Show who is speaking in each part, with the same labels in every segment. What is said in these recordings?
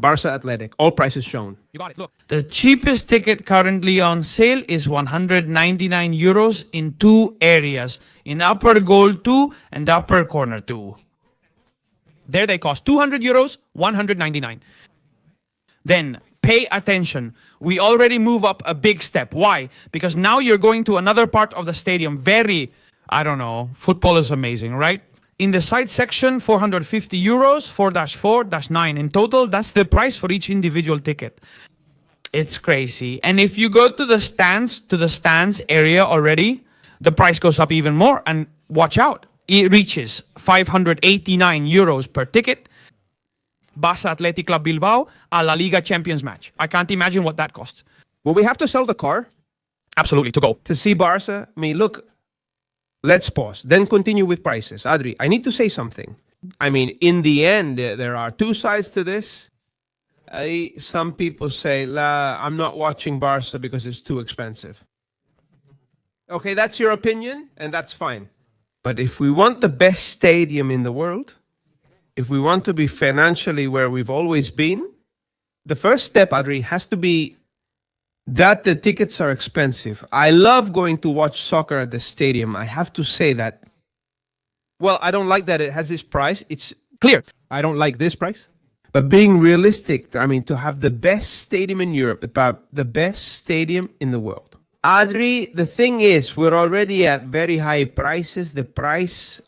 Speaker 1: Barça Athletic, all prices shown.
Speaker 2: You got it. Look. The cheapest ticket currently on sale is 199 euros in two areas, in upper goal 2 and upper corner 2. There they cost 200 euros, 199. Then pay attention. We already move up a big step. Why? Because now you're going to another part of the stadium. Football is amazing, right? In the side section, 450 euros, 4-4-9. In total, that's the price for each individual ticket. It's crazy. And if you go to the stands area already, the price goes up even more. And watch out, it reaches 589 euros per ticket. Barça Athletic Club Bilbao, a La Liga Champions match. I can't imagine what that costs.
Speaker 1: Will we have to sell the car?
Speaker 2: Absolutely, to go.
Speaker 1: To see Barça? I mean, look, let's pause, then continue with prices. Adri, I need to say something. I mean, in the end, there are two sides to this. Some people say, I'm not watching Barça because it's too expensive. Okay, that's your opinion, and that's fine. But if we want the best stadium in the world, if we want to be financially where we've always been, the first step, Adri, has to be that the tickets are expensive. I love going to watch soccer at the stadium. I have to say that. Well, I don't like that it has this price. It's clear. I don't like this price. But being realistic, I mean, to have the best stadium in Europe, about the best stadium in the world. Adri, the thing is, we're already at very high prices. The price,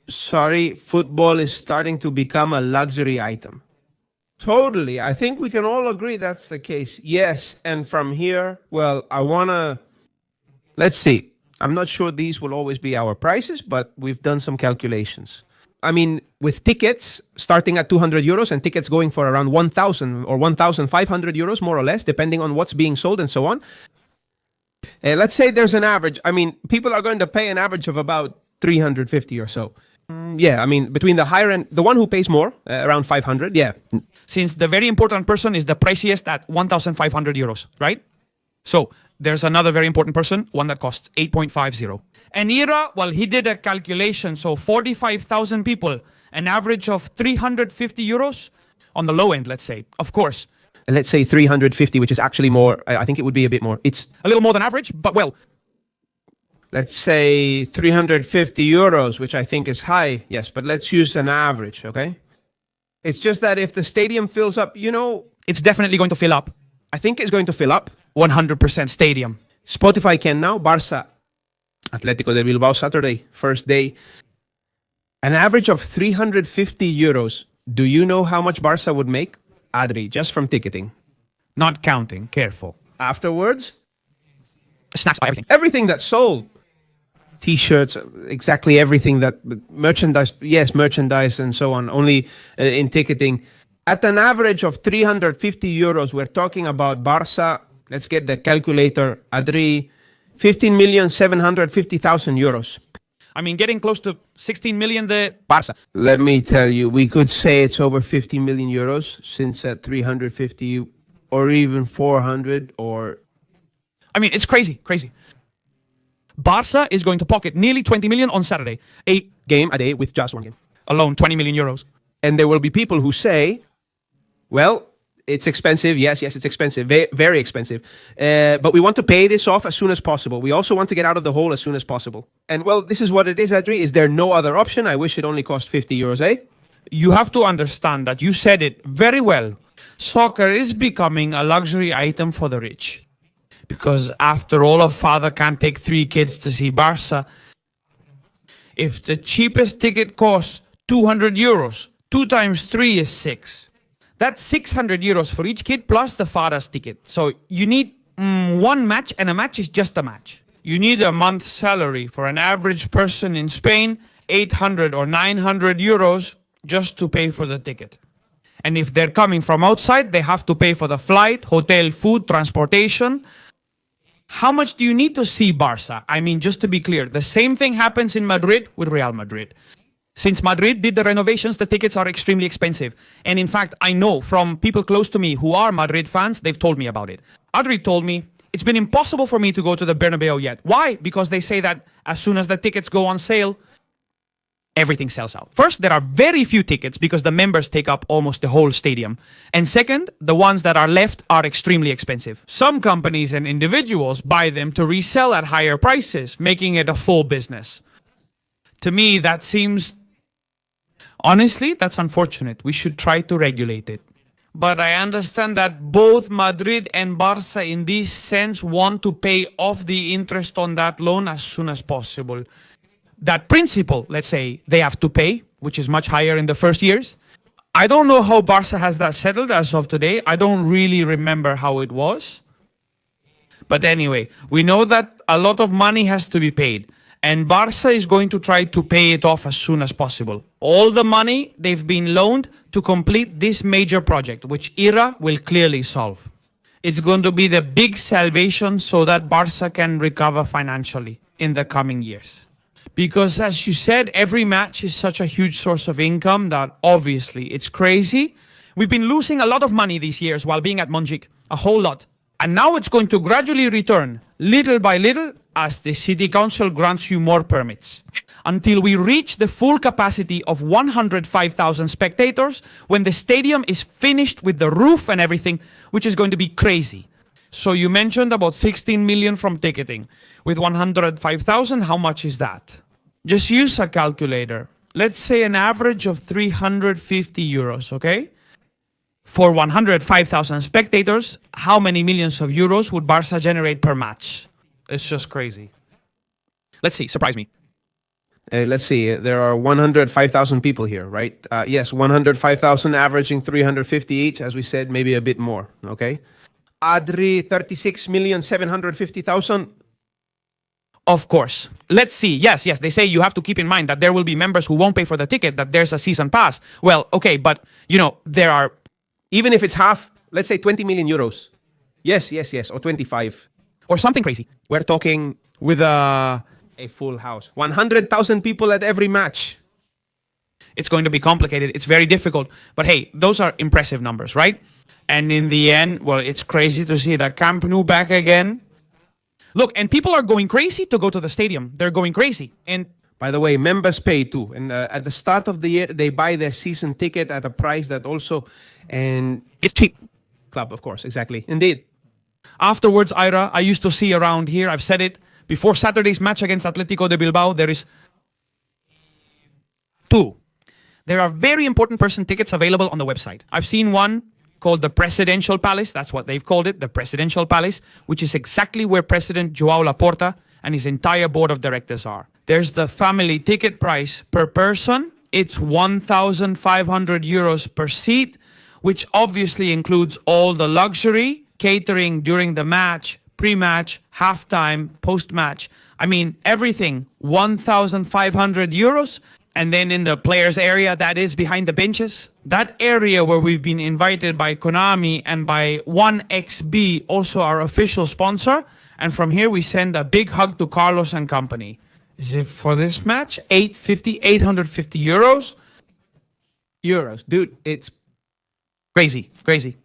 Speaker 1: sorry, football is starting to become a luxury item. Totally. I think we can all agree that's the case. Yes. And from here, well, let's see. I'm not sure these will always be our prices, but we've done some calculations. With tickets starting at 200 euros and tickets going for around 1,000 or 1,500 euros, more or less, depending on what's being sold and so on. Let's say there's an average. People are going to pay an average of about 350 or so. Between the higher end, the one who pays more, around 500, yeah.
Speaker 2: Since the very important person is the priciest at 1,500 euros, right? So there's another very important person, one that costs 8.50. And Ira, well, he did a calculation. So 45,000 people, an average of 350 euros on the low end, let's say. Of course.
Speaker 1: Let's say 350, which is actually more. I think it would be a bit more. It's
Speaker 2: a little more than average, but well.
Speaker 1: Let's say 350 euros, which I think is high. Yes, but let's use an average, okay? It's just that if the stadium fills up,
Speaker 2: it's definitely going to fill up.
Speaker 1: I think it's going to fill up.
Speaker 2: 100% stadium.
Speaker 1: Spotify can now. Barça, Atletico de Bilbao, Saturday, first day. An average of 350 euros. Do you know how much Barça would make? Adri, just from ticketing.
Speaker 2: Not counting. Careful.
Speaker 1: Afterwards?
Speaker 2: Snacks, buy everything.
Speaker 1: Everything that's sold. T-shirts, exactly everything that merchandise, yes, merchandise and so on, only in ticketing. At an average of 350 euros, we're talking about Barça, let's get the calculator, Adri, 15,750,000 euros.
Speaker 2: Getting close to 16 million the
Speaker 1: Barça. Let me tell you, we could say it's over 50 million euros since at 350 or even 400 or...
Speaker 2: it's crazy. Barça is going to pocket nearly 20 million on Saturday. A
Speaker 1: game a day with just one game.
Speaker 2: Alone, 20 million euros.
Speaker 1: And there will be people who say, well, it's expensive. Yes, it's expensive. Very expensive. But we want to pay this off as soon as possible. We also want to get out of the hole as soon as possible. And well, this is what it is, Adri. Is there no other option? I wish it only cost 50 euros, eh?
Speaker 2: You have to understand that you said it very well. Soccer is becoming a luxury item for the rich. Because after all, a father can't take 3 kids to see Barça. If the cheapest ticket costs 200 euros, 2 times 3 is 6. That's 600 euros for each kid plus the father's ticket. So you need one match, and a match is just a match. You need a month's salary for an average person in Spain, 800 or 900 euros just to pay for the ticket. And if they're coming from outside, they have to pay for the flight, hotel, food, transportation. How much do you need to see Barça? Just to be clear, the same thing happens in Madrid with Real Madrid. Since Madrid did the renovations, the tickets are extremely expensive. And in fact, I know from people close to me who are Madrid fans, they've told me about it. Adri told me, it's been impossible for me to go to the Bernabeu yet. Why? Because they say that as soon as the tickets go on sale, everything sells out. First, there are very few tickets because the members take up almost the whole stadium. And second, the ones that are left are extremely expensive. Some companies and individuals buy them to resell at higher prices, making it a full business. To me, that seems... Honestly, that's unfortunate. We should try to regulate it. But I understand that both Madrid and Barça in this sense want to pay off the interest on that loan as soon as possible. That principal, let's say, they have to pay, which is much higher in the first years. I don't know how Barça has that settled as of today. I don't really remember how it was. But anyway, we know that a lot of money has to be paid. And Barça is going to try to pay it off as soon as possible. All the money they've been loaned to complete this major project, which IRA will clearly solve. It's going to be the big salvation so that Barça can recover financially in the coming years. Because as you said, every match is such a huge source of income that obviously it's crazy. We've been losing a lot of money these years while being at Montjuic, a whole lot. And now it's going to gradually return, little by little, as the city council grants you more permits. Until we reach the full capacity of 105,000 spectators when the stadium is finished with the roof and everything, which is going to be crazy. So you mentioned about 16 million from ticketing. With 105,000, how much is that? Just use a calculator. Let's say an average of 350 euros, okay? For 105,000 spectators, how many millions of euros would Barça generate per match? It's just crazy. Let's see, surprise me.
Speaker 1: Let's see, there are 105,000 people here, right? Yes, 105,000 averaging 350 each, as we said, maybe a bit more, okay? Adri, 36,750,000.
Speaker 2: Of course. Let's see. Yes, they say you have to keep in mind that there will be members who won't pay for the ticket, that there's a season pass. Well, okay, but, you know, there are...
Speaker 1: Even if it's half, let's say 20 million euros. Yes, or 25.
Speaker 2: Or something crazy.
Speaker 1: We're talking
Speaker 2: With a
Speaker 1: full house. 100,000 people at every match.
Speaker 2: It's going to be complicated. It's very difficult. But hey, those are impressive numbers, right? And in the end, well, it's crazy to see the Camp Nou back again. Look, and people are going crazy to go to the stadium. They're going crazy. And
Speaker 1: by the way, members pay too. And at the start of the year, they buy their season ticket at a price that also... And
Speaker 2: it's cheap.
Speaker 1: Club, of course, exactly. Indeed.
Speaker 2: Afterwards, Ira, I used to see around here, I've said it, before Saturday's match against Atletico de Bilbao, there is 2. There are very important person tickets available on the website. I've seen one called the Presidential Palace. That's what they've called it, the Presidential Palace, which is exactly where President Joao Laporta and his entire board of directors are. There's the family ticket price per person. It's 1,500 euros per seat, which obviously includes all the luxury, catering during the match, pre-match, halftime, post-match. I mean, everything, 1,500 euros. And then in the players area, that is behind the benches, that area where we've been invited by Konami and by 1xB, also our official sponsor. And from here, we send a big hug to Carlos and company. Is it for this match? 850 euros?
Speaker 1: Dude, it's
Speaker 2: crazy.